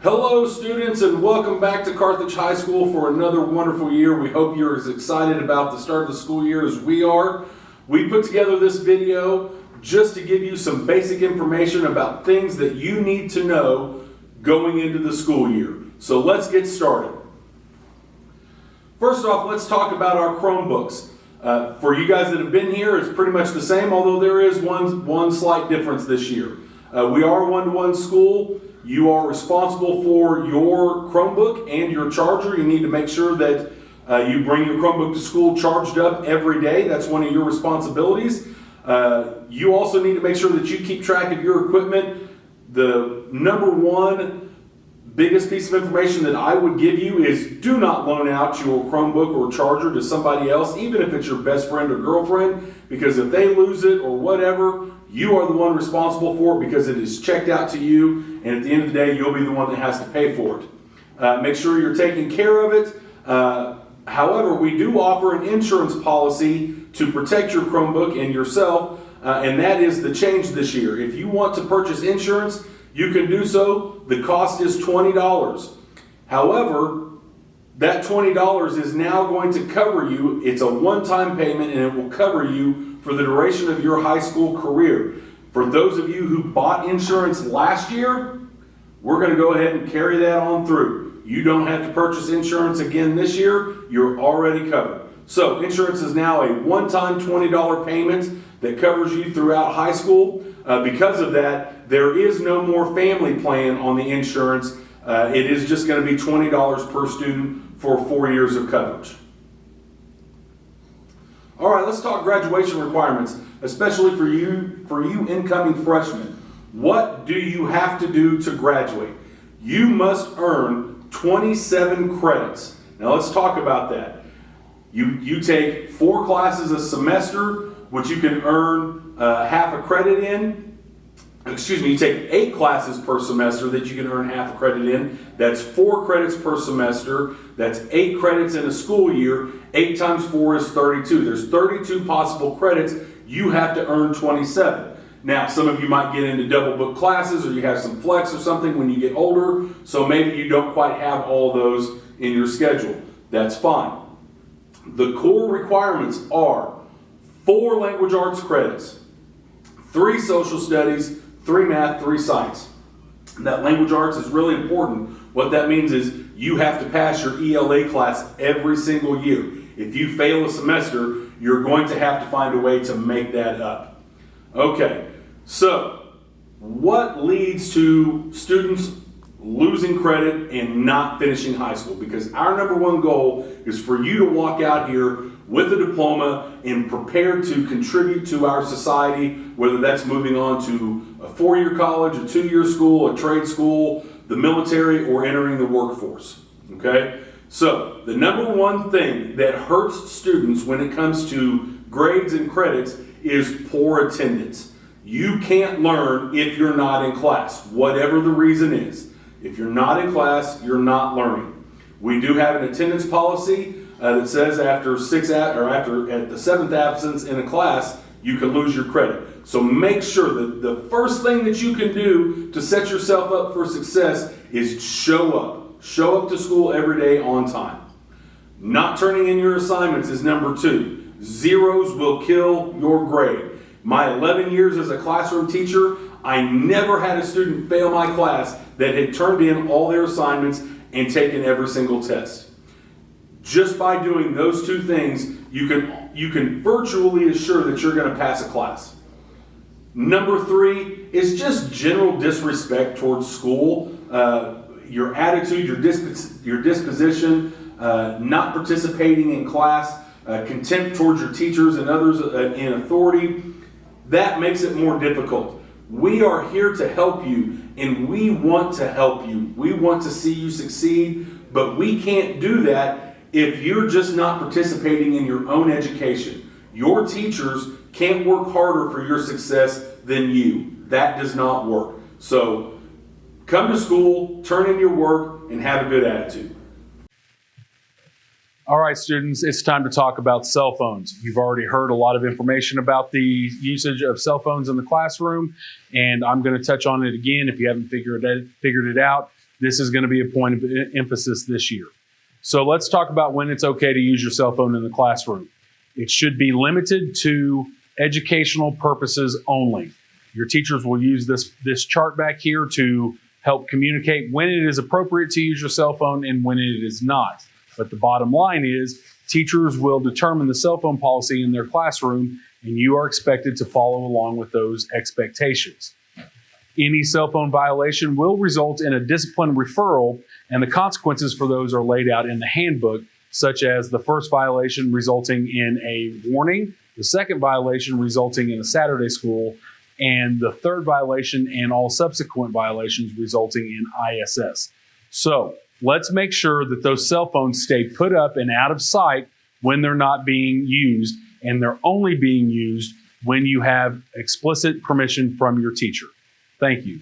Hello students, and welcome back to Carthage High School for another wonderful year. We hope you're as excited about the start of the school year as we are. We put together this video just to give you some basic information about things that you need to know going into the school year. So let's get started. First off, let's talk about our Chromebooks. For you guys that have been here, it's pretty much the same, although there is one slight difference this year. We are a one-to-one school. You are responsible for your Chromebook and your charger. You need to make sure that you bring your Chromebook to school charged up every day. That's one of your responsibilities. You also need to make sure that you keep track of your equipment. The number one biggest piece of information that I would give you is do not loan out your Chromebook or charger to somebody else, even if it's your best friend or girlfriend, because if they lose it or whatever, you are the one responsible for it because it is checked out to you, and at the end of the day, you'll be the one that has to pay for it. Make sure you're taking care of it. However, we do offer an insurance policy to protect your Chromebook and yourself, and that is the change this year. If you want to purchase insurance, you can do so. The cost is $20. However, that $20 is now going to cover you. It's a one-time payment, and it will cover you for the duration of your high school career. For those of you who bought insurance last year, we're going to go ahead and carry that on through. You don't have to purchase insurance again this year. You're already covered. So insurance is now a one-time $20 payment that covers you throughout high school. Because of that, there is no more family plan on the insurance. It is just going to be $20 per student for 4 years of coverage. All right, let's talk graduation requirements, especially for you incoming freshmen. What do you have to do to graduate? You must earn 27 credits. Now let's talk about that. You take 4 classes a semester, which you can earn half a credit in. Excuse me, you take 8 classes per semester that you can earn half a credit in. That's 4 credits per semester. That's 8 credits in a school year. 8 times 4 is 32. There's 32 possible credits. You have to earn 27. Now, some of you might get into double book classes, or you have some flex or something when you get older, so maybe you don't quite have all those in your schedule. That's fine. The core requirements are 4 language arts credits, 3 social studies, 3 math, 3 science. That language arts is really important. What that means is you have to pass your ELA class every single year. If you fail a semester, you're going to have to find a way to make that up. Okay, so what leads to students losing credit and not finishing high school? Because our number one goal is for you to walk out here with a diploma and prepared to contribute to our society, whether that's moving on to a 4-year college, a 2-year school, a trade school, the military, or entering the workforce. Okay? So, the number one thing that hurts students when it comes to grades and credits is poor attendance. You can't learn if you're not in class, whatever the reason is. If you're not in class, you're not learning. We do have an attendance policy that says after at the 7th absence in a class, you can lose your credit. So make sure that the first thing that you can do to set yourself up for success is show up. Show up to school every day on time. Not turning in your assignments is number 2. Zeros will kill your grade. My 11 years as a classroom teacher, I never had a student fail my class that had turned in all their assignments and taken every single test. Just by doing those 2 things, you can virtually assure that you're going to pass a class. Number 3 is just general disrespect towards school. Your attitude, your disposition, not participating in class, contempt towards your teachers and others in authority. That makes it more difficult. We are here to help you, and we want to help you. We want to see you succeed, but we can't do that if you're just not participating in your own education. Your teachers can't work harder for your success than you. That does not work. So come to school, turn in your work, and have a good attitude. All right, students, it's time to talk about cell phones. You've already heard a lot of information about the usage of cell phones in the classroom, and I'm going to touch on it again if you haven't figured it out. this is going to be a point of emphasis this year. So let's talk about when it's okay to use your cell phone in the classroom. It should be limited to educational purposes only. Your teachers will use this chart back here to help communicate when it is appropriate to use your cell phone and when it is not. But the bottom line is teachers will determine the cell phone policy in their classroom, and you are expected to follow along with those expectations. Any cell phone violation will result in a discipline referral, and the consequences for those are laid out in the handbook, such as the first violation resulting in a warning, the second violation resulting in a Saturday school, and the third violation and all subsequent violations resulting in ISS. So let's make sure that those cell phones stay put up and out of sight when they're not being used, and they're only being used when you have explicit permission from your teacher. Thank you.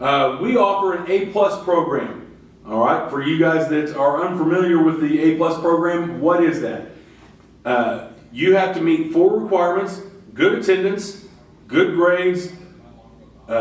We offer an A+ program. All right, for you guys that are unfamiliar with the A+ program, what is that? You have to meet 4 requirements: good attendance, good grades,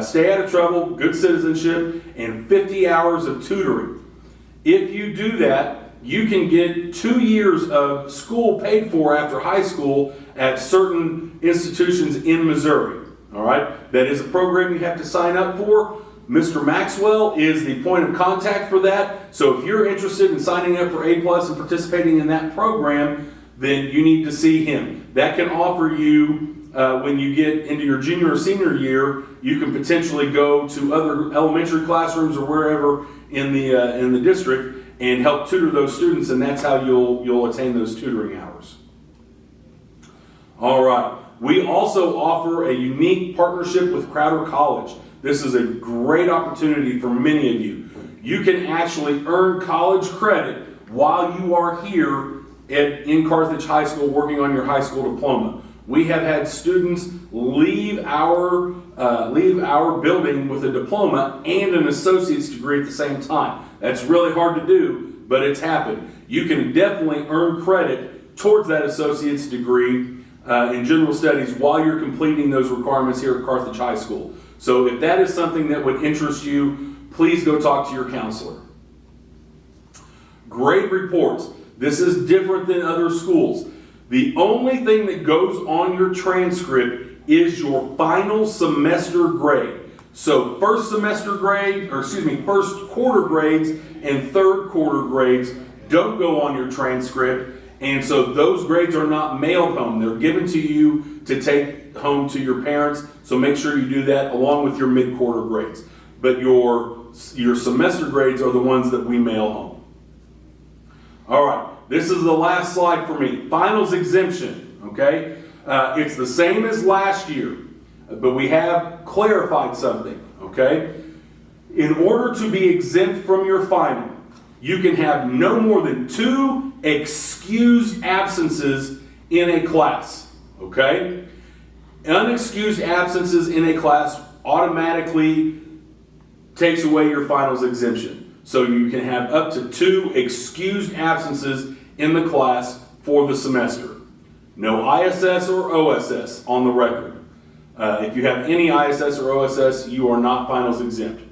stay out of trouble, good citizenship, and 50 hours of tutoring. If you do that, you can get 2 years of school paid for after high school at certain institutions in Missouri. All right, that is a program you have to sign up for. Mr. Maxwell is the point of contact for that. So if you're interested in signing up for A+ and participating in that program, then you need to see him. That can offer you, when you get into your junior or senior year, you can potentially go to other elementary classrooms or wherever in the district and help tutor those students, and that's how you'll attain those tutoring hours. All right. We also offer a unique partnership with Crowder College. This is a great opportunity for many of you. You can actually earn college credit while you are here in Carthage High School working on your high school diploma. We have had students leave our building with a diploma and an associate's degree at the same time. That's really hard to do, but it's happened. You can definitely earn credit towards that associate's degree in general studies while you're completing those requirements here at Carthage High School. So if that is something that would interest you, please go talk to your counselor. Grade reports. This is different than other schools. The only thing that goes on your transcript is your final semester grade. So first quarter grades and third quarter grades don't go on your transcript. And so those grades are not mailed home. They're given to you to take home to your parents. So make sure you do that along with your mid-quarter grades. But your semester grades are the ones that we mail home. All right, this is the last slide for me. Finals exemption, okay? It's the same as last year, but we have clarified something, okay? In order to be exempt from your final, you can have no more than 2 excused absences in a class, okay? Unexcused absences in a class automatically takes away your finals exemption. So you can have up to 2 excused absences in the class for the semester. No ISS or OSS on the record. If you have any ISS or OSS, you are not finals exempt.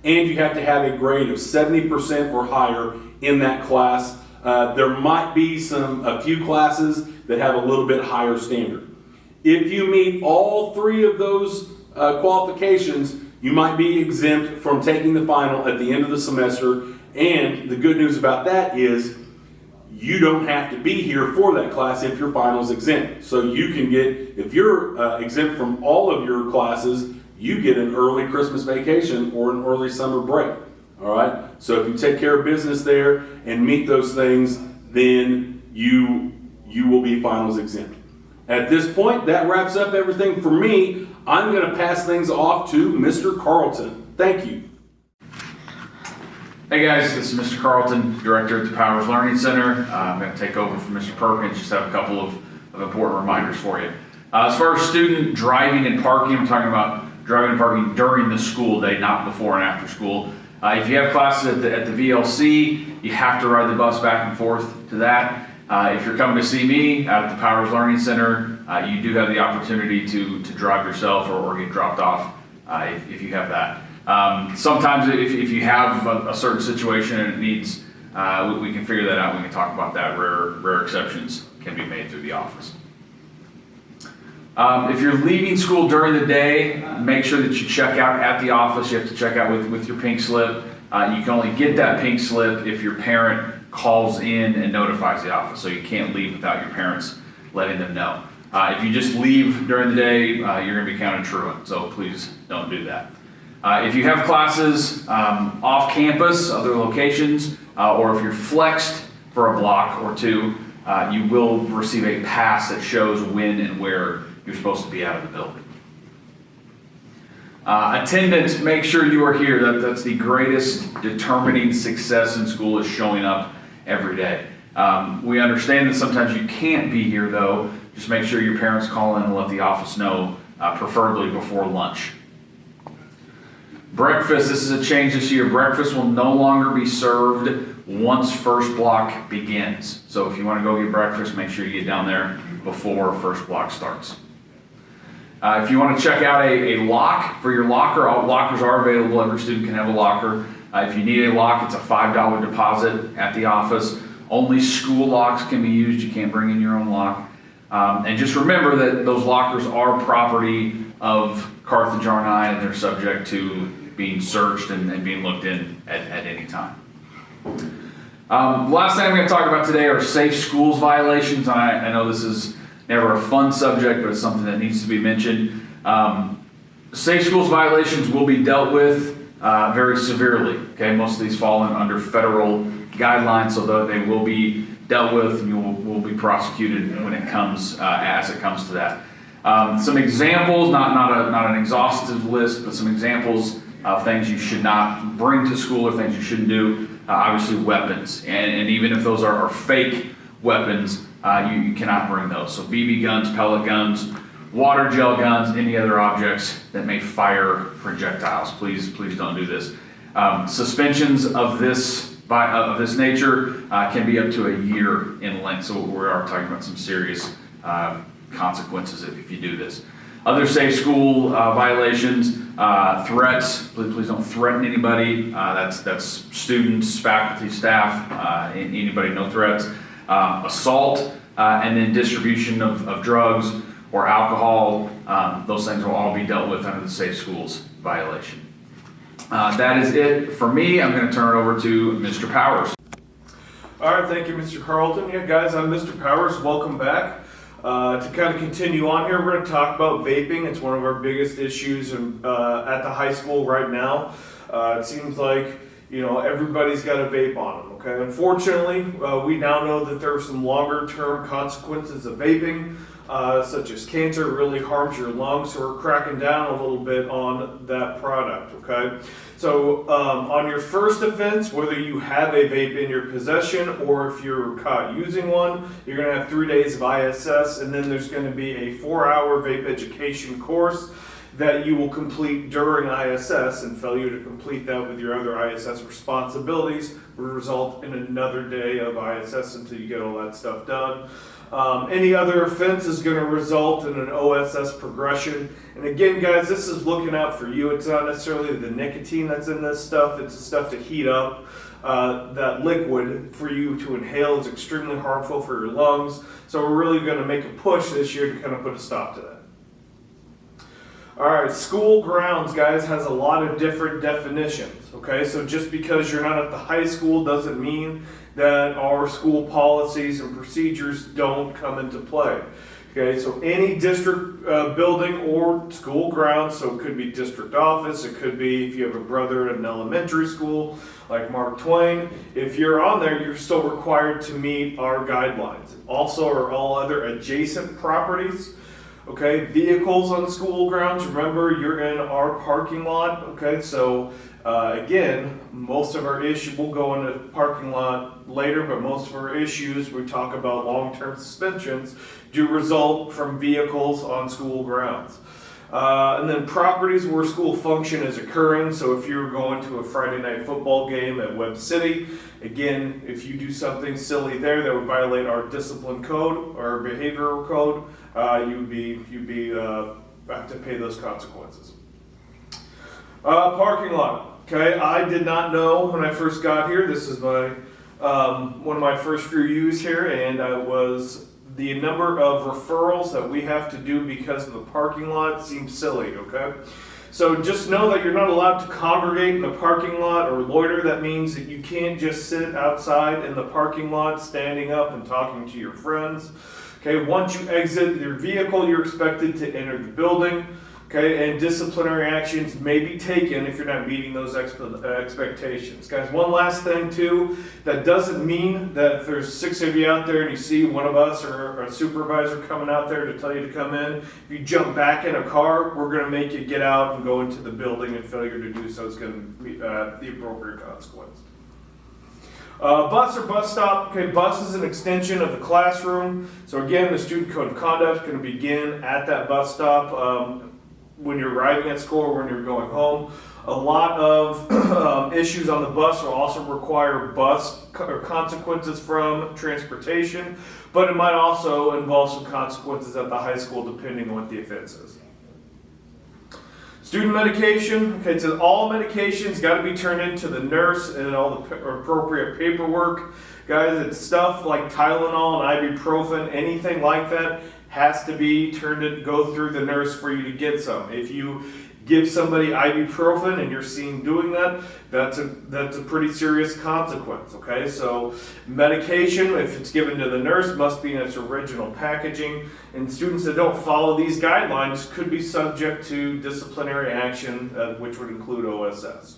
And you have to have a grade of 70% or higher in that class. There might be a few classes that have a little bit higher standard. If you meet all 3 of those qualifications, you might be exempt from taking the final at the end of the semester. And the good news about that is you don't have to be here for that class if your final is exempt. So you can get, if you're exempt from all of your classes, you get an early Christmas vacation or an early summer break. All right? So if you take care of business there and meet those things, then you will be finals exempt. At this point, that wraps up everything for me. I'm going to pass things off to Mr. Carlton. Thank you. Hey guys, this is Mr. Carlton, Director at the Powers Learning Center. I'm going to take over from Mr. Perkins, just have a couple of important reminders for you. As far as student driving and parking, I'm talking about driving and parking during the school day, not before and after school. If you have classes at the VLC, you have to ride the bus back and forth to that. If you're coming to see me at the Powers Learning Center, you do have the opportunity to drive yourself or get dropped off if you have that. Sometimes if you have a certain situation and it needs, we can figure that out. We can talk about that. Rare exceptions can be made through the office. If you're leaving school during the day, make sure that you check out at the office. You have to check out with your pink slip. You can only get that pink slip if your parent calls in and notifies the office. So you can't leave without your parents letting them know. If you just leave during the day, you're going to be counted truant. So please don't do that. If you have classes off campus, other locations, or if you're flexed for a block or two, you will receive a pass that shows when and where you're supposed to be out of the building. Attendance, make sure you are here. That's the greatest determining success in school, is showing up every day. We understand that sometimes you can't be here though. Just make sure your parents call in and let the office know, preferably before lunch. Breakfast, this is a change this year. Breakfast will no longer be served once first block begins. So if you want to go get breakfast, make sure you get down there before first block starts. If you want to check out a lock for your locker, all lockers are available. Every student can have a locker. If you need a lock, it's a $5 deposit at the office. Only school locks can be used. You can't bring in your own lock. And just remember that those lockers are property of Carthage R9, and they're subject to being searched and being looked in at any time. Last thing I'm going to talk about today are safe schools violations. I know this is never a fun subject, but it's something that needs to be mentioned. Safe schools violations will be dealt with very severely. Okay, most of these fall under federal guidelines, so they will be dealt with, and you will be prosecuted when it comes as it comes to that. Some examples, not an exhaustive list, but some examples of things you should not bring to school or things you shouldn't do. Obviously, weapons, and even if those are fake weapons, you cannot bring those. So BB guns, pellet guns, water gel guns, any other objects that may fire projectiles. Please don't do this. Suspensions of this nature can be up to a year in length. So we are talking about some serious consequences if you do this. Other safe school violations, threats. Please don't threaten anybody. That's students, faculty, staff, anybody, no threats. Assault, and then distribution of drugs or alcohol. Those things will all be dealt with under the Safe Schools violation. That is it for me. I'm going to turn it over to Mr. Powers. All right, thank you, Mr. Carlton. Yeah, guys, I'm Mr. Powers. Welcome back. To kind of continue on here, we're going to talk about vaping. It's one of our biggest issues at the high school right now. It seems like, everybody's got a vape on them, okay? Unfortunately, we now know that there are some longer-term consequences of vaping, such as cancer. It really harms your lungs, so we're cracking down a little bit on that product, okay? So on your first offense, whether you have a vape in your possession or if you're caught using one, you're going to have 3 days of ISS, and then there's going to be a 4-hour vape education course that you will complete during ISS, and failure to complete that with your other ISS responsibilities will result in another day of ISS until you get all that stuff done. Any other offense is going to result in an OSS progression. And again, guys, this is looking out for you. It's not necessarily the nicotine that's in this stuff. It's the stuff to heat up. That liquid for you to inhale is extremely harmful for your lungs. So we're really going to make a push this year to kind of put a stop to that. All right, school grounds, guys, has a lot of different definitions, okay? So just because you're not at the high school doesn't mean that our school policies and procedures don't come into play, okay? So any district building or school grounds, so it could be district office, it could be if you have a brother at an elementary school like Mark Twain, if you're on there, you're still required to meet our guidelines. Also, are all other adjacent properties. Okay, vehicles on school grounds, remember you're in our parking lot, okay, so again, most of our issues, we'll go into parking lot later, but most of our issues, we talk about long-term suspensions, do result from vehicles on school grounds. And then properties where school function is occurring, so if you're going to a Friday night football game at Webb City, again, if you do something silly there that would violate our discipline code or our behavioral code, you'd be have to pay those consequences. Parking lot. Okay, I did not know when I first got here. This is my one of my first few years here, and the number of referrals that we have to do because of the parking lot seems silly. Okay, so just know that you're not allowed to congregate in the parking lot or loiter. That means that you can't just sit outside in the parking lot, standing up and talking to your friends. Okay, once you exit your vehicle, you're expected to enter the building. Okay, and disciplinary actions may be taken if you're not meeting those expectations. Guys, one last thing too, that doesn't mean that if there's 6 of you out there and you see one of us or a supervisor coming out there to tell you to come in, if you jump back in a car, we're going to make you get out and go into the building, and failure to do so is going to be the appropriate consequence. Bus or bus stop. Okay, bus is an extension of the classroom. So again, the student code of conduct is going to begin at that bus stop. When you're arriving at school or when you're going home. A lot of issues on the bus will also require bus or consequences from transportation, but it might also involve some consequences at the high school depending on what the offense is. Student medication. Okay, so all medications got to be turned into the nurse and all the appropriate paperwork. Guys, it's stuff like Tylenol and ibuprofen, anything like that has to be go through the nurse for you to get some. If you give somebody ibuprofen and you're seen doing that, that's a pretty serious consequence, okay? So medication, if it's given to the nurse, must be in its original packaging, and students that don't follow these guidelines could be subject to disciplinary action, which would include OSS.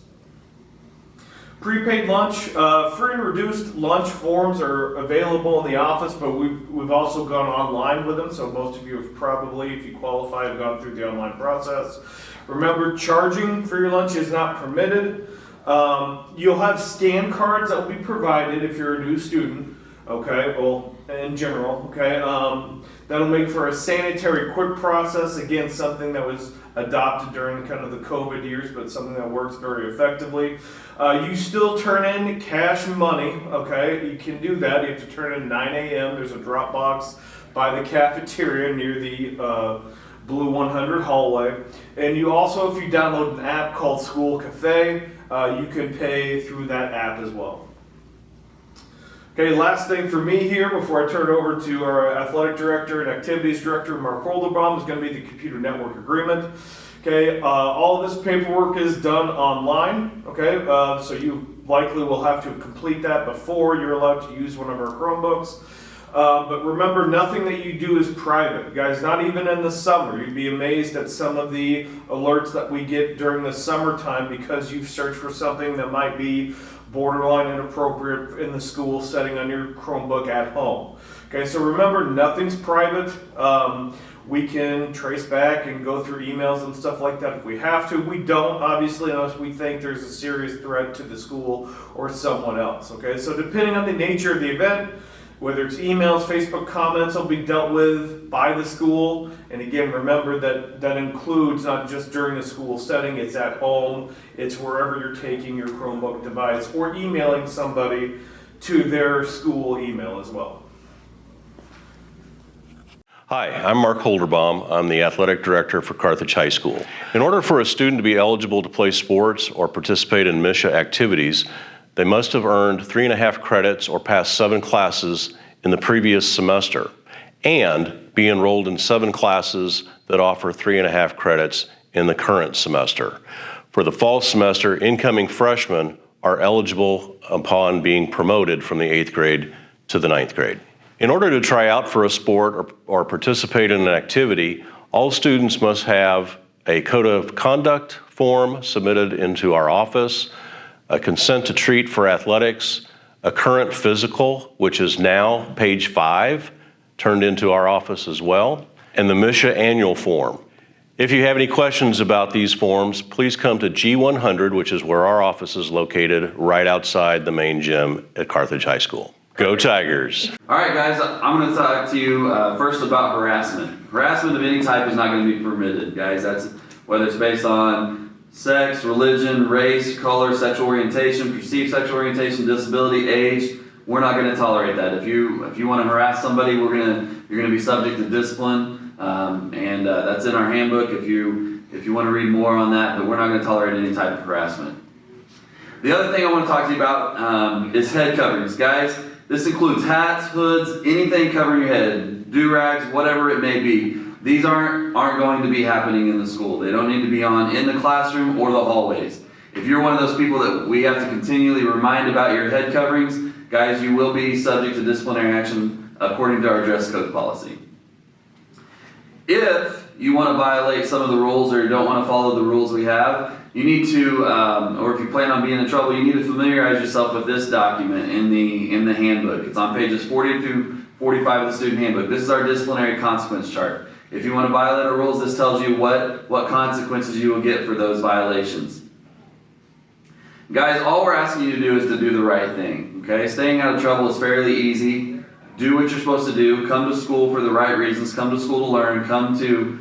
Prepaid lunch, free and reduced lunch forms are available in the office, but we've also gone online with them, so most of you have probably, if you qualify, have gone through the online process. Remember, charging for your lunch is not permitted. You'll have scan cards that will be provided if you're a new student, okay, well, in general, okay. That'll make for a sanitary quick process, again, something that was adopted during kind of the COVID years, but something that works very effectively. You still turn in cash money, okay? You can do that. You have to turn in 9 a.m. There's a drop box by the cafeteria near the Blue 100 hallway. And you also, if you download an app called School Cafe, you can pay through that app as well. Okay, last thing for me here before I turn it over to our athletic director and activities director, Mark Holderbaum, is going to be the computer network agreement. Okay, all of this paperwork is done online, okay, so you likely will have to complete that before you're allowed to use one of our Chromebooks. But remember, nothing that you do is private. Guys, not even in the summer. You'd be amazed at some of the alerts that we get during the summertime because you've searched for something that might be borderline inappropriate in the school setting on your Chromebook at home. Okay, so remember, nothing's private. We can trace back and go through emails and stuff like that if we have to. We don't, obviously, unless we think there's a serious threat to the school or someone else. Okay, so depending on the nature of the event, whether it's emails, Facebook comments, will be dealt with by the school. And again, remember that includes not just during the school setting, it's at home, it's wherever you're taking your Chromebook device or emailing somebody to their school email as well. Hi, I'm Mark Holderbaum. I'm the athletic director for Carthage High School. In order for a student to be eligible to play sports or participate in MSHA activities, they must have earned 3.5 credits or passed 7 classes in the previous semester and be enrolled in 7 classes that offer 3.5 credits in the current semester. For the fall semester, incoming freshmen are eligible upon being promoted from the 8th grade to the 9th grade. In order to try out for a sport or participate in an activity, all students must have a code of conduct form submitted into our office, a consent to treat for athletics, a current physical, which is now page 5, turned into our office as well, and the MSHA annual form. If you have any questions about these forms, please come to G100, which is where our office is located, right outside the main gym at Carthage High School. Go Tigers! All right, guys, I'm going to talk to you first about harassment. Harassment of any type is not going to be permitted, guys. That's whether it's based on sex, religion, race, color, sexual orientation, perceived sexual orientation, disability, age. We're not going to tolerate that. If you want to harass somebody, you're going to be subject to discipline, and that's in our handbook. If you if you want to read more on that, but we're not going to tolerate any type of harassment. The other thing I want to talk to you about is head coverings. Guys, this includes hats, hoods, anything covering your head, do-rags, whatever it may be. These aren't going to be happening in the school. They don't need to be on in the classroom or the hallways. If you're one of those people that we have to continually remind about your head coverings, guys, you will be subject to disciplinary action according to our dress code policy. If you want to violate some of the rules or you don't want to follow the rules we have, you need to, or if you plan on being in trouble, you need to familiarize yourself with this document in the handbook. It's on pages 40 to 45 of the student handbook. This is our disciplinary consequence chart. If you want to violate our rules, this tells you what consequences you will get for those violations. Guys, all we're asking you to do is to do the right thing, okay? Staying out of trouble is fairly easy. Do what you're supposed to do. Come to school for the right reasons. Come to school to learn. Come to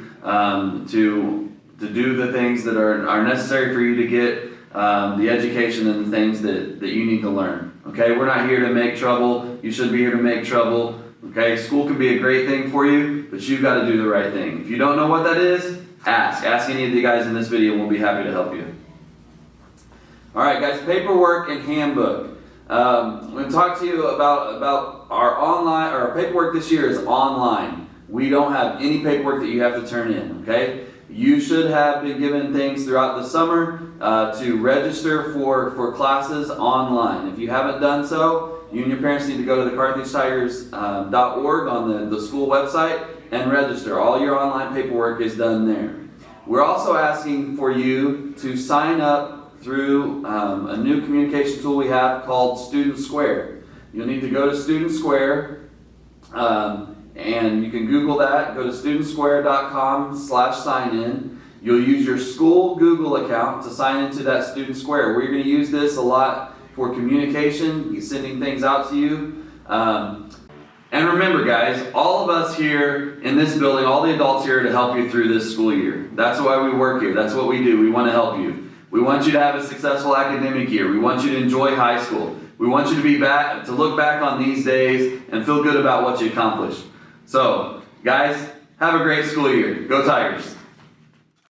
do the things that are necessary for you to get the education and the things that you need to learn, okay? We're not here to make trouble. You shouldn't be here to make trouble, okay? School can be a great thing for you, but you've got to do the right thing. If you don't know what that is, ask. Ask any of the guys in this video and we'll be happy to help you. All right, guys, paperwork and handbook. I'm going to talk to you about our online, or our paperwork this year is online. We don't have any paperwork that you have to turn in, okay? You should have been given things throughout the summer to register for classes online. If you haven't done so, you and your parents need to go to the CarthageTigers.org on the school website and register. All your online paperwork is done there. We're also asking for you to sign up through a new communication tool we have called Student Square. You'll need to go to Student Square, and you can Google that. Go to studentsquare.com/sign-in. You'll use your school Google account to sign into that Student Square. We're going to use this a lot for communication, sending things out to you. And remember, guys, all of us here in this building, all the adults here, are to help you through this school year. That's why we work here. That's what we do. We want to help you. We want you to have a successful academic year. We want you to enjoy high school. We want you to look back on these days and feel good about what you accomplished. So, guys, have a great school year. Go Tigers.